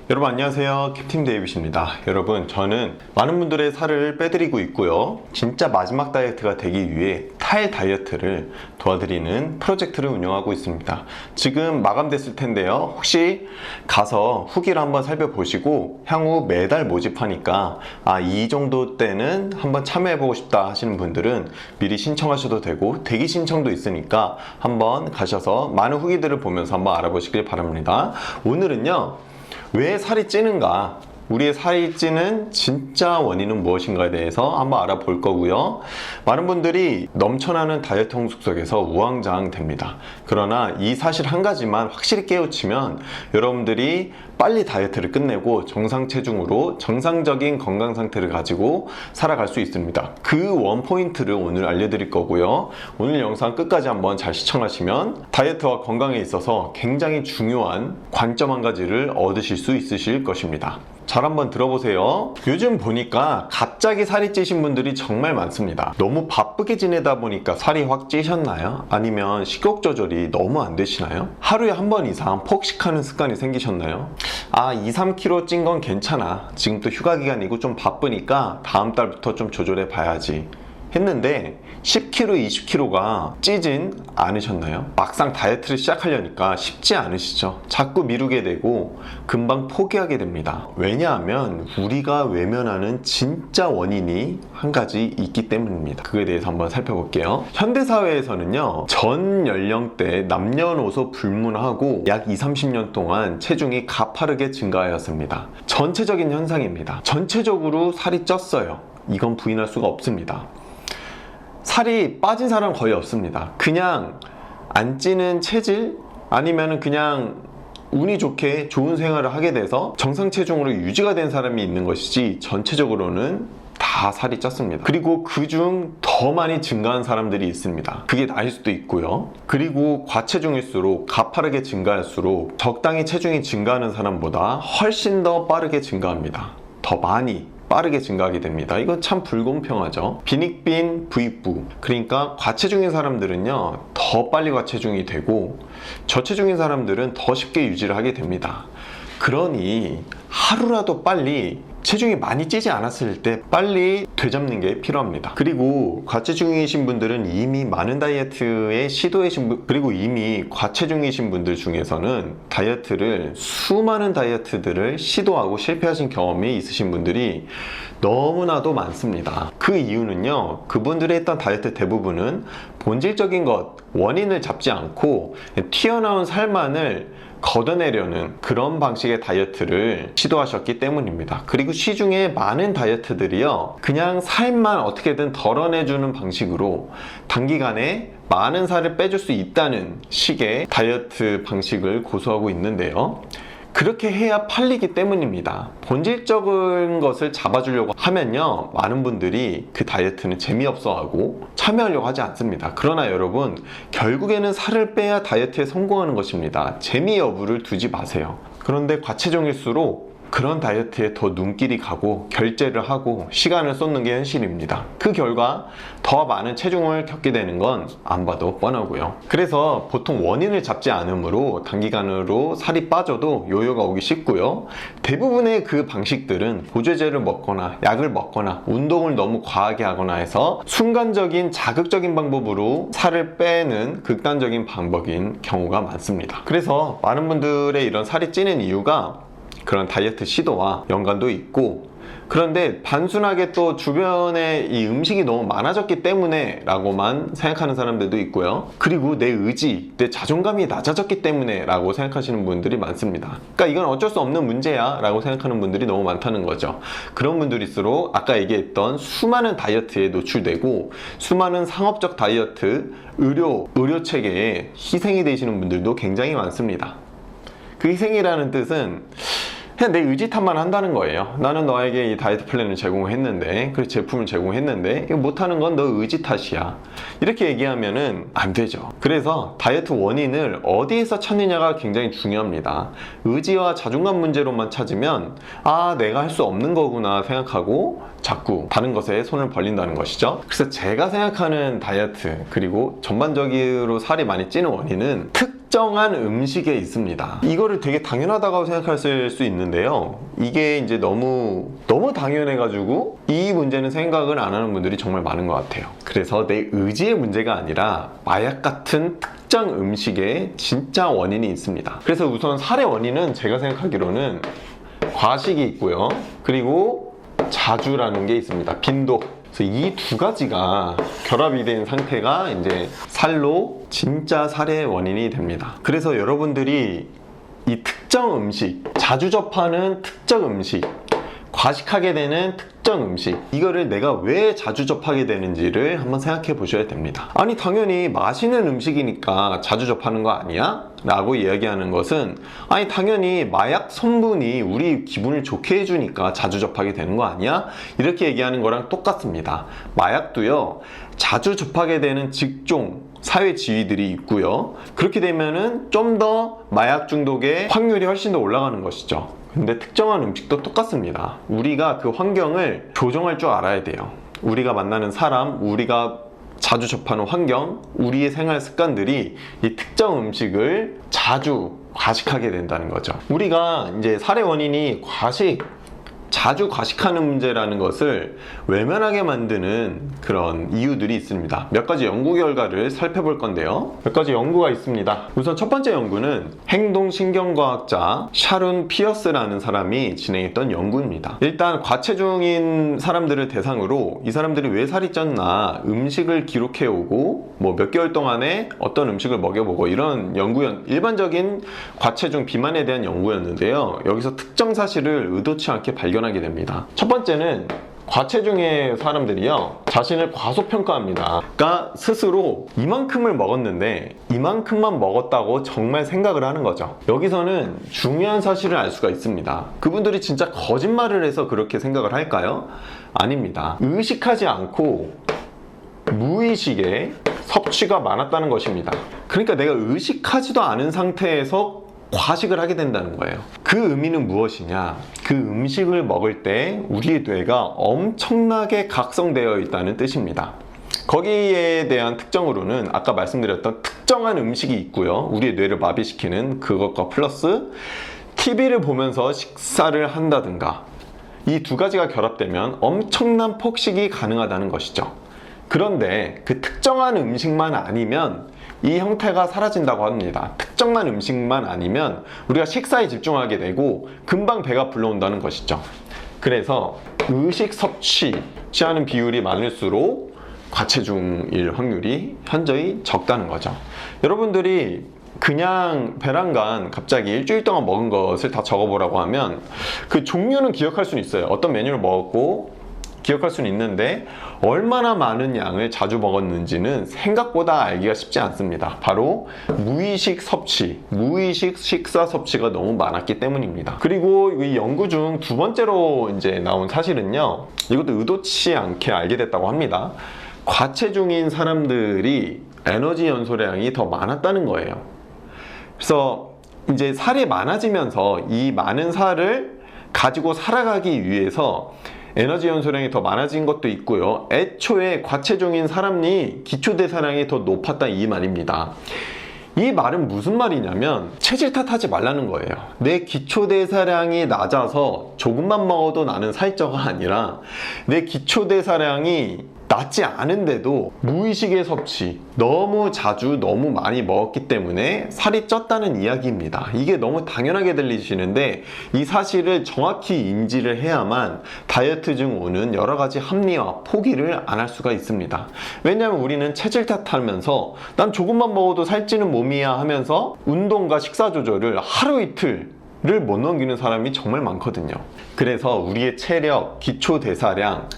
여러분 안녕하세요, 캡틴 데이빗입니다. 여러분, 저는 많은 분들의 살을 빼드리고 있고요, 진짜 마지막 다이어트가 되기 위해 탈 다이어트를 도와드리는 프로젝트를 운영하고 있습니다. 지금 마감됐을 텐데요, 혹시 가서 후기를 한번 살펴보시고 향후 매달 모집하니까 이 정도 때는 한번 참여해보고 싶다 하시는 분들은 미리 신청하셔도 되고, 대기 신청도 있으니까 한번 가셔서 많은 후기들을 보면서 한번 알아보시길 바랍니다. 오늘은요, 왜 살이 찌는가, 우리의 살이 찌는 진짜 원인은 무엇인가에 대해서 한번 알아볼 거고요. 많은 분들이 넘쳐나는 다이어트 홍수 속에서 우왕좌왕됩니다. 그러나 이 사실 한 가지만 확실히 깨우치면 여러분들이 빨리 다이어트를 끝내고 정상 체중으로 정상적인 건강 상태를 가지고 살아갈 수 있습니다. 그 원포인트를 오늘 알려드릴 거고요. 오늘 영상 끝까지 한번 잘 시청하시면 다이어트와 건강에 있어서 굉장히 중요한 관점 한 가지를 얻으실 수 있으실 것입니다. 잘 한번 들어보세요. 요즘 보니까 갑자기 살이 찌신 분들이 정말 많습니다. 너무 바쁘게 지내다 보니까 살이 확 찌셨나요? 아니면 식욕 조절이 너무 안 되시나요? 하루에 한 번 이상 폭식하는 습관이 생기셨나요? 2, 3kg 찐 건 괜찮아, 지금 또 휴가 기간이고 좀 바쁘니까 다음 달부터 좀 조절해 봐야지 했는데 10kg, 20kg가 찌진 않으셨나요? 막상 다이어트를 시작하려니까 쉽지 않으시죠? 자꾸 미루게 되고 금방 포기하게 됩니다. 왜냐하면 우리가 외면하는 진짜 원인이 한 가지 있기 때문입니다. 그거에 대해서 한번 살펴볼게요. 현대사회에서는요, 전 연령대 남녀노소 불문하고 약 20, 30년 동안 체중이 가파르게 증가하였습니다. 전체적인 현상입니다. 전체적으로 살이 쪘어요. 이건 부인할 수가 없습니다. 살이 빠진 사람 거의 없습니다. 그냥 안 찌는 체질, 아니면 그냥 운이 좋게 좋은 생활을 하게 돼서 정상 체중으로 유지가 된 사람이 있는 것이지, 전체적으로는 다 살이 쪘습니다. 그리고 그중 더 많이 증가한 사람들이 있습니다. 그게 나일 수도 있고요. 그리고 과체중일수록, 가파르게 증가할수록 적당히 체중이 증가하는 사람보다 훨씬 더 빠르게 증가합니다. 더 많이 빠르게 증가하게 됩니다. 이건 참 불공평하죠. 빈익빈 부익부, 그러니까 과체중인 사람들은요 더 빨리 과체중이 되고, 저체중인 사람들은 더 쉽게 유지를 하게 됩니다. 그러니 하루라도 빨리 체중이 많이 찌지 않았을 때 빨리 되잡는 게 필요합니다. 그리고 과체중이신 분들은 이미 많은 다이어트에 시도하신 분, 그리고 이미 과체중이신 분들 중에서는 수많은 다이어트들을 시도하고 실패하신 경험이 있으신 분들이 너무나도 많습니다. 그 이유는요, 그분들이 했던 다이어트 대부분은 본질적인 것, 원인을 잡지 않고 튀어나온 살만을 걷어내려는 그런 방식의 다이어트를 시도하셨기 때문입니다. 그리고 시중에 많은 다이어트들이요, 그냥 살만 어떻게든 덜어내주는 방식으로 단기간에 많은 살을 빼줄 수 있다는 식의 다이어트 방식을 고수하고 있는데요, 그렇게 해야 팔리기 때문입니다. 본질적인 것을 잡아주려고 하면요, 많은 분들이 그 다이어트는 재미없어하고 참여하려고 하지 않습니다. 그러나 여러분, 결국에는 살을 빼야 다이어트에 성공하는 것입니다. 재미 여부를 두지 마세요. 그런데 과체중일수록 그런 다이어트에 더 눈길이 가고 결제를 하고 시간을 쏟는 게 현실입니다. 그 결과 더 많은 체중을 겪게 되는 건 안 봐도 뻔하고요. 그래서 보통 원인을 잡지 않으므로 단기간으로 살이 빠져도 요요가 오기 쉽고요. 대부분의 그 방식들은 보조제를 먹거나 약을 먹거나 운동을 너무 과하게 하거나 해서 순간적인 자극적인 방법으로 살을 빼는 극단적인 방법인 경우가 많습니다. 그래서 많은 분들의 이런 살이 찌는 이유가 그런 다이어트 시도와 연관도 있고, 그런데 단순하게 또 주변에 이 음식이 너무 많아졌기 때문에 라고만 생각하는 사람들도 있고요. 그리고 내 의지, 내 자존감이 낮아졌기 때문에 라고 생각하시는 분들이 많습니다. 그러니까 이건 어쩔 수 없는 문제야 라고 생각하는 분들이 너무 많다는 거죠. 그런 분들일수록 아까 얘기했던 수많은 다이어트에 노출되고 수많은 상업적 다이어트, 의료 체계에 희생이 되시는 분들도 굉장히 많습니다. 그 희생이라는 뜻은 그냥 내 의지 탓만 한다는 거예요. 나는 너에게 이 다이어트 플랜을 제공했는데, 그 제품을 제공했는데 이거 못하는 건 너 의지 탓이야, 이렇게 얘기하면은 안 되죠. 그래서 다이어트 원인을 어디에서 찾느냐가 굉장히 중요합니다. 의지와 자존감 문제로만 찾으면 내가 할 수 없는 거구나 생각하고 자꾸 다른 것에 손을 벌린다는 것이죠. 그래서 제가 생각하는 다이어트, 그리고 전반적으로 살이 많이 찌는 원인은 특정한 음식에 있습니다. 이거를 되게 당연하다고 생각하실 수 있는데요. 이게 이제 너무 당연해가지고 이 문제는 생각을 안 하는 분들이 정말 많은 것 같아요. 그래서 내 의지의 문제가 아니라 마약 같은 특정 음식에 진짜 원인이 있습니다. 그래서 우선 살의 원인은 제가 생각하기로는 과식이 있고요. 그리고 자주라는 게 있습니다. 빈도. 이 두 가지가 결합이 된 상태가 이제 살로 진짜 살의 원인이 됩니다. 그래서 여러분들이 이 특정 음식, 자주 접하는 특정 음식, 과식하게 되는 특정 음식, 이거를 내가 왜 자주 접하게 되는지를 한번 생각해 보셔야 됩니다. 아니 당연히 맛있는 음식이니까 자주 접하는 거 아니야? 라고 이야기하는 것은 아니 당연히 마약 성분이 우리 기분을 좋게 해주니까 자주 접하게 되는 거 아니야? 이렇게 얘기하는 거랑 똑같습니다. 마약도요, 자주 접하게 되는 직종, 사회 지위들이 있고요. 그렇게 되면은 좀 더 마약 중독의 확률이 훨씬 더 올라가는 것이죠. 근데 특정한 음식도 똑같습니다. 우리가 그 환경을 조정할 줄 알아야 돼요. 우리가 만나는 사람, 우리가 자주 접하는 환경, 우리의 생활 습관들이 이 특정 음식을 자주 과식하게 된다는 거죠. 우리가 이제 살의 원인이 자주 과식하는 문제라는 것을 외면하게 만드는 그런 이유들이 있습니다. 몇 가지 연구 결과를 살펴볼 건데요. 몇 가지 연구가 있습니다. 우선 첫 번째 연구는 행동신경과학자 샤룬 피어스라는 사람이 진행했던 연구입니다. 일단 과체중인 사람들을 대상으로 이 사람들이 왜 살이 쪘나 음식을 기록해오고 뭐 몇 개월 동안에 어떤 음식을 먹여보고 이런 일반적인 과체중 비만에 대한 연구였는데요. 여기서 특정 사실을 의도치 않게 발견하게 됩니다. 첫 번째는 과체중의 사람들이요, 자신을 과소평가합니다. 그러니까 스스로 이만큼을 먹었는데 이만큼만 먹었다고 정말 생각을 하는 거죠. 여기서는 중요한 사실을 알 수가 있습니다. 그분들이 진짜 거짓말을 해서 그렇게 생각을 할까요? 아닙니다. 의식하지 않고 무의식에 섭취가 많았다는 것입니다. 그러니까 내가 의식하지도 않은 상태에서 과식을 하게 된다는 거예요. 그 의미는 무엇이냐? 그 음식을 먹을 때 우리의 뇌가 엄청나게 각성되어 있다는 뜻입니다. 거기에 대한 특정으로는 아까 말씀드렸던 특정한 음식이 있고요. 우리의 뇌를 마비시키는 그것과 플러스 TV를 보면서 식사를 한다든가, 이 두 가지가 결합되면 엄청난 폭식이 가능하다는 것이죠. 그런데 그 특정한 음식만 아니면 이 형태가 사라진다고 합니다. 특정한 음식만 아니면 우리가 식사에 집중하게 되고 금방 배가 불러온다는 것이죠. 그래서 의식 섭취하는 비율이 많을수록 과체중일 확률이 현저히 적다는 거죠. 여러분들이 그냥 배란간 갑자기 일주일 동안 먹은 것을 다 적어보라고 하면 그 종류는 기억할 수는 있어요. 어떤 메뉴를 먹었고 기억할 수는 있는데 얼마나 많은 양을 자주 먹었는지는 생각보다 알기가 쉽지 않습니다. 바로 무의식 섭취, 무의식 식사 섭취가 너무 많았기 때문입니다. 그리고 이 연구 중 두 번째로 이제 나온 사실은요, 이것도 의도치 않게 알게 됐다고 합니다. 과체중인 사람들이 에너지 연소량이 더 많았다는 거예요. 그래서 이제 살이 많아지면서 이 많은 살을 가지고 살아가기 위해서 에너지 연소량이 더 많아진 것도 있고요. 애초에 과체중인 사람이 기초대사량이 더 높았다, 이 말입니다. 이 말은 무슨 말이냐면 체질 탓하지 말라는 거예요. 내 기초대사량이 낮아서 조금만 먹어도 나는 살쪄가 아니라 내 기초대사량이 낮지 않은데도 무의식의 섭취, 너무 자주 너무 많이 먹었기 때문에 살이 쪘다는 이야기입니다. 이게 너무 당연하게 들리시는데 이 사실을 정확히 인지를 해야만 다이어트 중 오는 여러 가지 합리화, 포기를 안 할 수가 있습니다. 왜냐하면 우리는 체질 탓하면서 난 조금만 먹어도 살찌는 몸이야 하면서 운동과 식사 조절을 하루 이틀 못 넘기는 사람이 정말 많거든요. 그래서 우리의 체력, 기초대사량,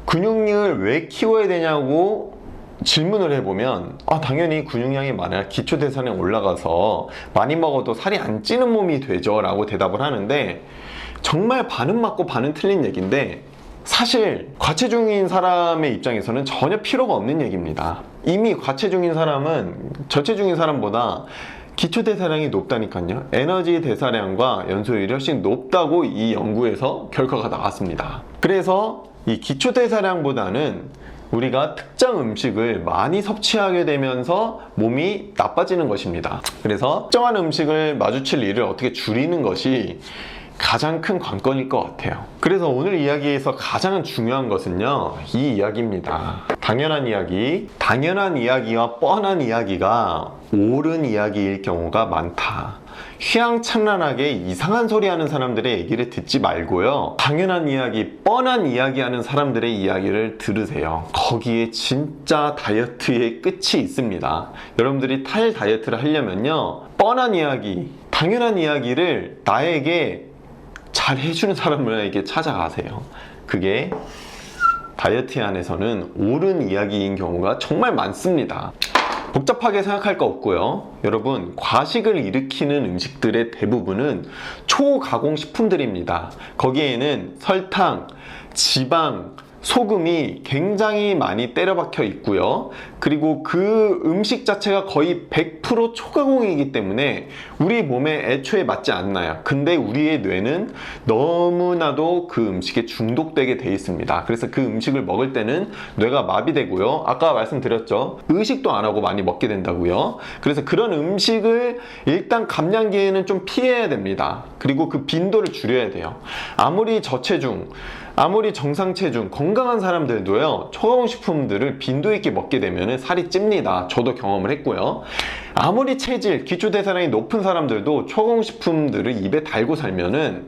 근육량을 왜 키워야 되냐고 질문을 해보면 당연히 근육량이 많아야 기초대사량이 올라가서 많이 먹어도 살이 안 찌는 몸이 되죠 라고 대답을 하는데, 정말 반은 맞고 반은 틀린 얘기인데 사실 과체중인 사람의 입장에서는 전혀 필요가 없는 얘기입니다. 이미 과체중인 사람은 저체중인 사람보다 기초대사량이 높다니까요. 에너지 대사량과 연소율이 훨씬 높다고 이 연구에서 결과가 나왔습니다. 그래서 이 기초대사량보다는 우리가 특정 음식을 많이 섭취하게 되면서 몸이 나빠지는 것입니다. 그래서 특정한 음식을 마주칠 일을 어떻게 줄이는 것이 가장 큰 관건일 것 같아요. 그래서 오늘 이야기에서 가장 중요한 것은요, 이 이야기입니다. 당연한 이야기. 당연한 이야기와 뻔한 이야기가 옳은 이야기일 경우가 많다. 휘황찬란하게 이상한 소리 하는 사람들의 얘기를 듣지 말고요, 당연한 이야기, 뻔한 이야기 하는 사람들의 이야기를 들으세요. 거기에 진짜 다이어트의 끝이 있습니다. 여러분들이 탈 다이어트를 하려면요, 뻔한 이야기, 당연한 이야기를 나에게 잘 해주는 사람에게 찾아가세요. 그게 다이어트 안에서는 옳은 이야기인 경우가 정말 많습니다. 복잡하게 생각할 거 없고요. 여러분, 과식을 일으키는 음식들의 대부분은 초가공 식품들입니다. 거기에는 설탕, 지방, 소금이 굉장히 많이 때려박혀 있고요. 그리고 그 음식 자체가 거의 100% 초가공이기 때문에 우리 몸에 애초에 맞지 않나요. 근데 우리의 뇌는 너무나도 그 음식에 중독되게 돼 있습니다. 그래서 그 음식을 먹을 때는 뇌가 마비되고요. 아까 말씀드렸죠, 의식도 안 하고 많이 먹게 된다고요. 그래서 그런 음식을 일단 감량기에는 좀 피해야 됩니다. 그리고 그 빈도를 줄여야 돼요. 아무리 저체중, 아무리 정상체중, 건강한 사람들도요, 초가공 식품들을 빈도 있게 먹게 되면 살이 찝니다. 저도 경험을 했고요. 아무리 체질, 기초대사량이 높은 사람들도 초가공 식품들을 입에 달고 살면은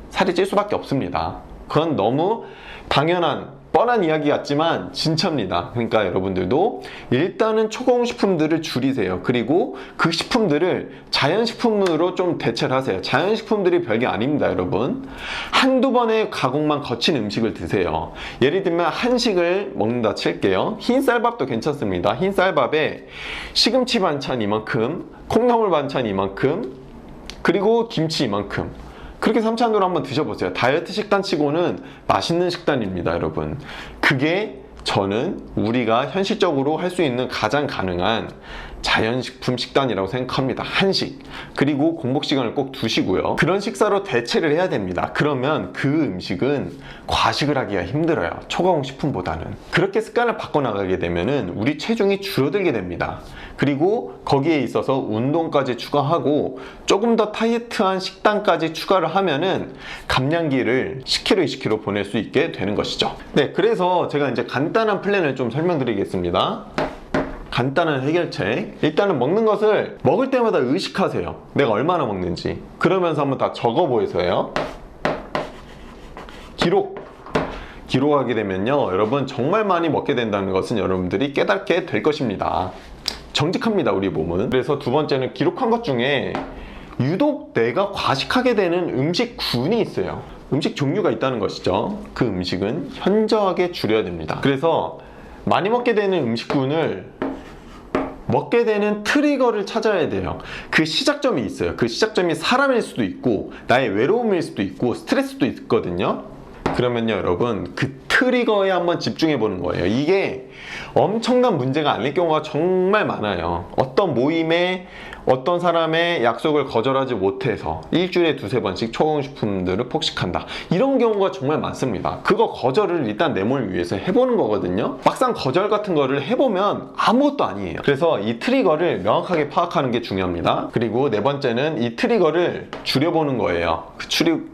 살이 찔 수밖에 없습니다. 그건 너무 당연한, 뻔한 이야기 같지만 진짜입니다. 그러니까 여러분들도 일단은 초가공 식품들을 줄이세요. 그리고 그 식품들을 자연식품으로 좀 대체를 하세요. 자연식품들이 별게 아닙니다, 여러분. 한두 번의 가공만 거친 음식을 드세요. 예를 들면 한식을 먹는다 칠게요. 흰쌀밥도 괜찮습니다. 흰쌀밥에 시금치 반찬 이만큼, 콩나물 반찬 이만큼, 그리고 김치 이만큼, 그렇게 3찬으로 한번 드셔보세요. 다이어트 식단 치고는 맛있는 식단입니다, 여러분. 그게 저는 우리가 현실적으로 할 수 있는 가장 가능한 자연식품 식단이라고 생각합니다. 한식. 그리고 공복 시간을 꼭 두시고요. 그런 식사로 대체를 해야 됩니다. 그러면 그 음식은 과식을 하기가 힘들어요. 초가공 식품보다는. 그렇게 습관을 바꿔나가게 되면은 우리 체중이 줄어들게 됩니다. 그리고 거기에 있어서 운동까지 추가하고 조금 더 타이트한 식단까지 추가를 하면은 감량기를 10kg, 20kg 보낼 수 있게 되는 것이죠. 네, 그래서 제가 이제 간단한 플랜을 좀 설명드리겠습니다. 간단한 해결책. 일단은 먹는 것을 먹을 때마다 의식하세요. 내가 얼마나 먹는지. 그러면서 한번 다 적어 보세요. 기록하게 되면요, 여러분, 정말 많이 먹게 된다는 것은 여러분들이 깨닫게 될 것입니다. 정직합니다, 우리 몸은. 그래서 두 번째는 기록한 것 중에 유독 내가 과식하게 되는 음식군이 있어요. 음식 종류가 있다는 것이죠. 그 음식은 현저하게 줄여야 됩니다. 그래서 많이 먹게 되는 음식군을 먹게 되는 트리거를 찾아야 돼요. 그 시작점이 있어요. 그 시작점이 사람일 수도 있고 나의 외로움일 수도 있고 스트레스도 있거든요. 그러면요, 여러분, 그 트리거에 한번 집중해 보는 거예요. 이게 엄청난 문제가 아닐 경우가 정말 많아요. 어떤 모임에 어떤 사람의 약속을 거절하지 못해서 일주일에 두세 번씩 초가공식품들을 폭식한다. 이런 경우가 정말 많습니다. 그거 거절을 일단 내 몸을 위해서 해보는 거거든요. 막상 거절 같은 거를 해보면 아무것도 아니에요. 그래서 이 트리거를 명확하게 파악하는 게 중요합니다. 그리고 네 번째는 이 트리거를 줄여보는 거예요. 그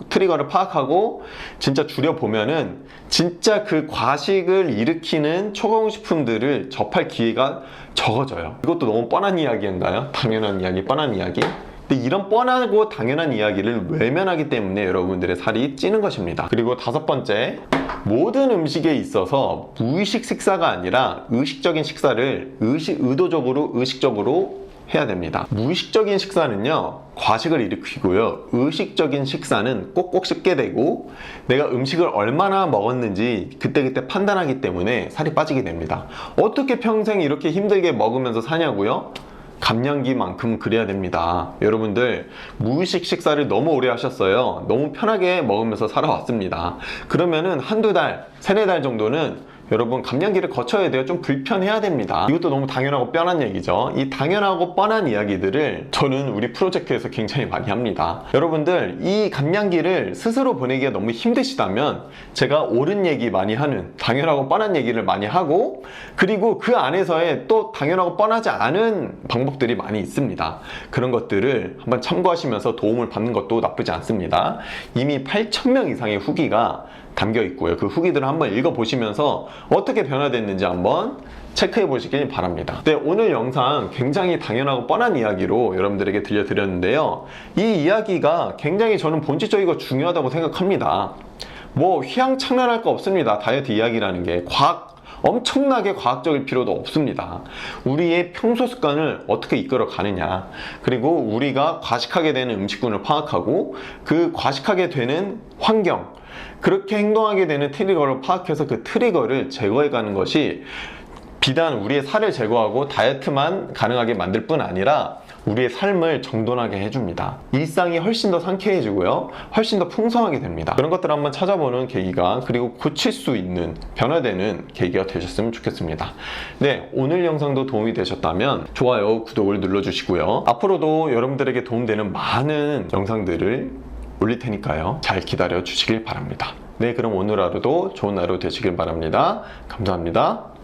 트리거를 파악하고 진짜 줄여보면은 진짜 그 과식을 일으키는 초가공식품들을 접할 기회가 적어져요. 이것도 너무 뻔한 이야기인가요? 당연한 이야기, 뻔한 이야기? 근데 이런 뻔하고 당연한 이야기를 외면하기 때문에 여러분들의 살이 찌는 것입니다. 그리고 다섯 번째, 모든 음식에 있어서 무의식 식사가 아니라 의식적인 식사를 의도적으로, 의식적으로 해야 됩니다. 무의식적인 식사는요, 과식을 일으키고요, 의식적인 식사는 꼭꼭 씹게 되고 내가 음식을 얼마나 먹었는지 그때그때 판단하기 때문에 살이 빠지게 됩니다. 어떻게 평생 이렇게 힘들게 먹으면서 사냐고요? 감량기만큼 그래야 됩니다. 여러분들, 무의식 식사를 너무 오래 하셨어요. 너무 편하게 먹으면서 살아왔습니다. 그러면은 한두 달, 세네 달 정도는 여러분 감량기를 거쳐야 돼요. 좀 불편해야 됩니다. 이것도 너무 당연하고 뻔한 얘기죠. 이 당연하고 뻔한 이야기들을 저는 우리 프로젝트에서 굉장히 많이 합니다. 여러분들 이 감량기를 스스로 보내기가 너무 힘드시다면 제가 옳은 얘기 많이 하는 당연하고 뻔한 얘기를 많이 하고, 그리고 그 안에서의 또 당연하고 뻔하지 않은 방법들이 많이 있습니다. 그런 것들을 한번 참고하시면서 도움을 받는 것도 나쁘지 않습니다. 이미 8,000명 이상의 후기가 담겨 있고요. 그 후기들을 한번 읽어보시면서 어떻게 변화됐는지 한번 체크해 보시길 바랍니다. 네, 오늘 영상 굉장히 당연하고 뻔한 이야기로 여러분들에게 들려드렸는데요. 이 이야기가 굉장히 저는 본질적이고 중요하다고 생각합니다. 뭐 휘황찬란할 거 없습니다. 다이어트 이야기라는 게 엄청나게 과학적일 필요도 없습니다. 우리의 평소 습관을 어떻게 이끌어 가느냐, 그리고 우리가 과식하게 되는 음식군을 파악하고 그 과식하게 되는 환경, 그렇게 행동하게 되는 트리거를 파악해서 그 트리거를 제거해 가는 것이 비단 우리의 살을 제거하고 다이어트만 가능하게 만들 뿐 아니라 우리의 삶을 정돈하게 해줍니다. 일상이 훨씬 더 상쾌해지고요, 훨씬 더 풍성하게 됩니다. 그런 것들을 한번 찾아보는 계기가, 그리고 고칠 수 있는, 변화되는 계기가 되셨으면 좋겠습니다. 네, 오늘 영상도 도움이 되셨다면 좋아요, 구독을 눌러주시고요. 앞으로도 여러분들에게 도움되는 많은 영상들을 올릴 테니까요, 잘 기다려 주시길 바랍니다. 네, 그럼 오늘 하루도 좋은 하루 되시길 바랍니다. 감사합니다.